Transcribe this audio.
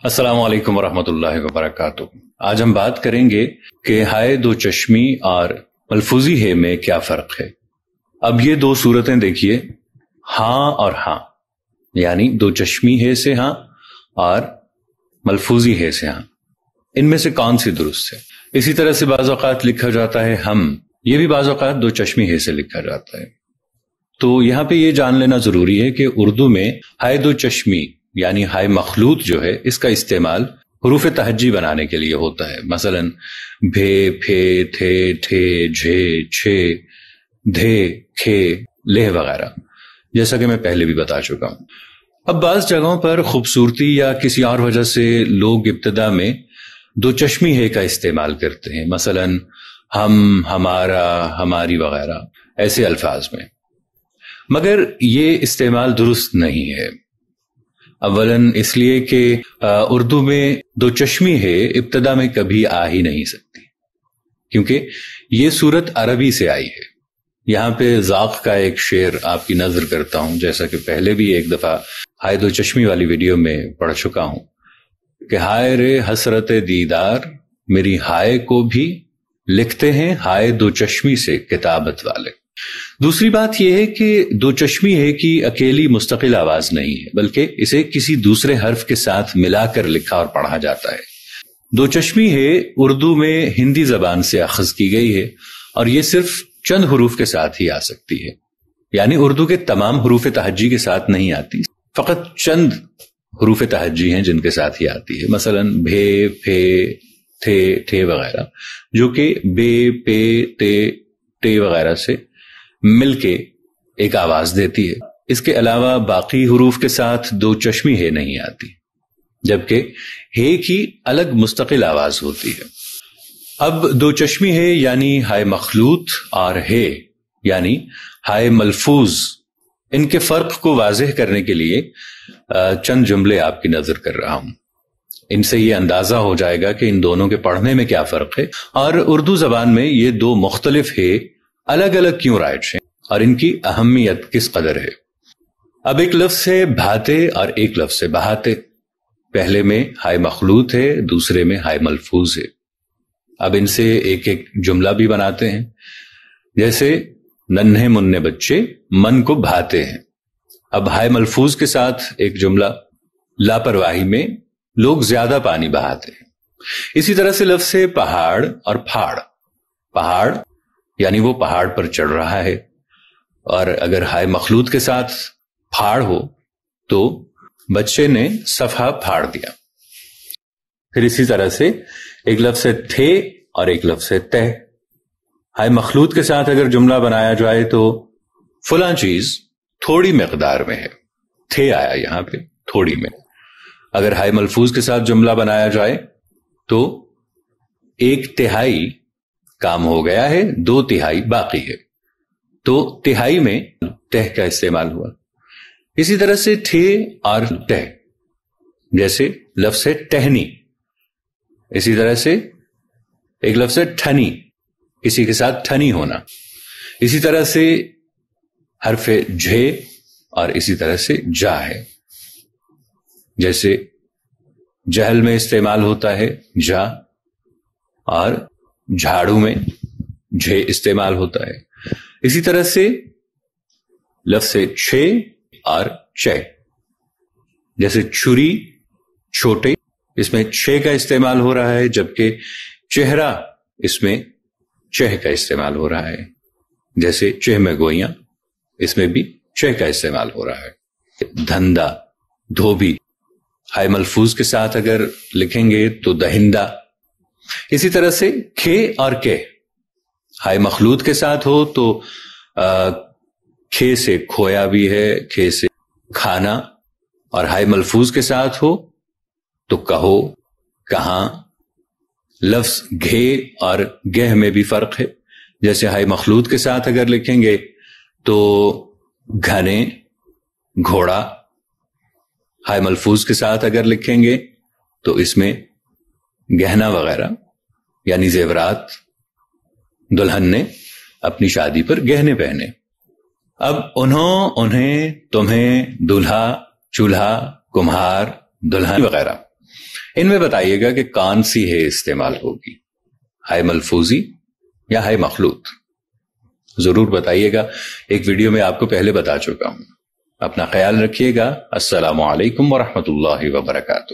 السلام علیکم ورحمۃ اللہ وبرکاتہ۔ آج ہم بات کریں گے کہ ہائے دو چشمی اور ملفوظی ہے میں کیا فرق ہے۔ اب یہ دو صورتیں دیکھیے، ہاں اور ہاں، یعنی دو چشمی ہے سے ہاں اور ملفوظی ہے سے ہاں، ان میں سے کون سی درست ہے؟ اسی طرح سے بعض اوقات لکھا جاتا ہے ہم، یہ بھی بعض اوقات دو چشمی ہے سے لکھا جاتا ہے۔ تو یہاں پہ یہ جان لینا ضروری ہے کہ اردو میں ہائے دو چشمی یعنی ہائے مخلوط جو ہے، اس کا استعمال حروف تہجی بنانے کے لیے ہوتا ہے، مثلا بھے، پھے، تھے، ٹھے، جھے، چھے، دھے، کھے، لہ وغیرہ، جیسا کہ میں پہلے بھی بتا چکا ہوں۔ اب بعض جگہوں پر خوبصورتی یا کسی اور وجہ سے لوگ ابتدا میں دو چشمی ہے کا استعمال کرتے ہیں، مثلا ہم، ہمارا، ہماری وغیرہ ایسے الفاظ میں، مگر یہ استعمال درست نہیں ہے۔ اولاً اس لیے کہ اردو میں دو چشمی ہے ابتدا میں کبھی آ ہی نہیں سکتی، کیونکہ یہ صورت عربی سے آئی ہے۔ یہاں پہ ذاق کا ایک شعر آپ کی نظر کرتا ہوں، جیسا کہ پہلے بھی ایک دفعہ ہائے دو چشمی والی ویڈیو میں پڑھ چکا ہوں کہ ہائے رے حسرت دیدار، میری ہائے کو بھی لکھتے ہیں ہائے دو چشمی سے کتابت والے۔ دوسری بات یہ ہے کہ دو چشمی ہے کی اکیلی مستقل آواز نہیں ہے، بلکہ اسے کسی دوسرے حرف کے ساتھ ملا کر لکھا اور پڑھا جاتا ہے۔ دو چشمی ہے اردو میں ہندی زبان سے اخذ کی گئی ہے، اور یہ صرف چند حروف کے ساتھ ہی آ سکتی ہے، یعنی اردو کے تمام حروف تہجی کے ساتھ نہیں آتی، فقط چند حروف تہجی ہیں جن کے ساتھ ہی آتی ہے، مثلا بھے، پھے، تھے، ٹھے وغیرہ، جو کہ بے، پے، تے، ٹے وغیرہ سے مل کے ایک آواز دیتی ہے۔ اس کے علاوہ باقی حروف کے ساتھ دو چشمی ہے نہیں آتی، جبکہ ہے کی الگ مستقل آواز ہوتی ہے۔ اب دو چشمی ہے یعنی ہائے مخلوط اور ہے یعنی ہائے ملفوظ، ان کے فرق کو واضح کرنے کے لیے چند جملے آپ کی نظر کر رہا ہوں۔ ان سے یہ اندازہ ہو جائے گا کہ ان دونوں کے پڑھنے میں کیا فرق ہے، اور اردو زبان میں یہ دو مختلف ہے الگ الگ کیوں رائج ہیں، اور ان کی اہمیت کس قدر ہے۔ اب ایک لفظ ہے بھاتے اور ایک لفظ ہے بہاتے، پہلے میں ہائے مخلوط ہے، دوسرے میں ہائے ملفوظ ہے۔ اب ان سے ایک ایک جملہ بھی بناتے ہیں، جیسے ننھے مننے بچے من کو بھاتے ہیں۔ اب ہائے ملفوظ کے ساتھ ایک جملہ، لاپرواہی میں لوگ زیادہ پانی بہاتے ہیں۔ اسی طرح سے لفظ ہے پہاڑ اور پھاڑ، پہاڑ یعنی وہ پہاڑ پر چڑھ رہا ہے، اور اگر ہائے مخلوط کے ساتھ پھاڑ ہو تو بچے نے صفحہ پھاڑ دیا۔ پھر اسی طرح سے ایک لفظ ہے تھے اور ایک لفظ ہے تہ، ہائے مخلوط کے ساتھ اگر جملہ بنایا جائے تو فلاں چیز تھوڑی مقدار میں ہے، تھے آیا یہاں پہ تھوڑی میں۔ اگر ہائے ملفوظ کے ساتھ جملہ بنایا جائے تو ایک تہائی کام ہو گیا ہے، دو تہائی باقی ہے، تو تہائی میں تہ کا استعمال ہوا۔ اسی طرح سے تھے اور تہ، جیسے لفظ ہے ٹہنی، اسی طرح سے ایک لفظ ہے ٹھنی، کسی کے ساتھ ٹھنی ہونا، اسی طرح سے حرف جھے اور اسی طرح سے جا ہے، جیسے جہل میں استعمال ہوتا ہے جا، اور جھاڑو میں جھے استعمال ہوتا ہے۔ اسی طرح سے لفظ چھے اور چے، جیسے چھری چھوٹے، اس میں چھے کا استعمال ہو رہا ہے، جبکہ چہرہ اس میں چہ کا استعمال ہو رہا ہے، جیسے چہ میں گویاں، اس میں بھی چہ کا استعمال ہو رہا ہے۔ دھندا، دھوبی، ہائے ملفوظ کے ساتھ اگر لکھیں گے تو دہندہ۔ اسی طرح سے کھے اور کہ، ہائے مخلوط کے ساتھ ہو تو کھے سے کھویا بھی ہے، کھے سے کھانا، اور ہائے ملفوظ کے ساتھ ہو تو کہو، کہاں۔ لفظ گھے اور گہ میں بھی فرق ہے، جیسے ہائے مخلوط کے ساتھ اگر لکھیں گے تو گھنے، گھوڑا، ہائے ملفوظ کے ساتھ اگر لکھیں گے تو اس میں گہنا وغیرہ یعنی زیورات، دلہن نے اپنی شادی پر گہنے پہنے۔ اب انہیں، تمہیں، دولہا، چولہا، کمہار، دلہن وغیرہ ان میں بتائیے گا کہ کون سی ہے استعمال ہوگی، ہائے ملفوظی یا ہائے مخلوط؟ ضرور بتائیے گا، ایک ویڈیو میں آپ کو پہلے بتا چکا ہوں۔ اپنا خیال رکھیے گا۔ السلام علیکم ورحمۃ اللہ وبرکاتہ۔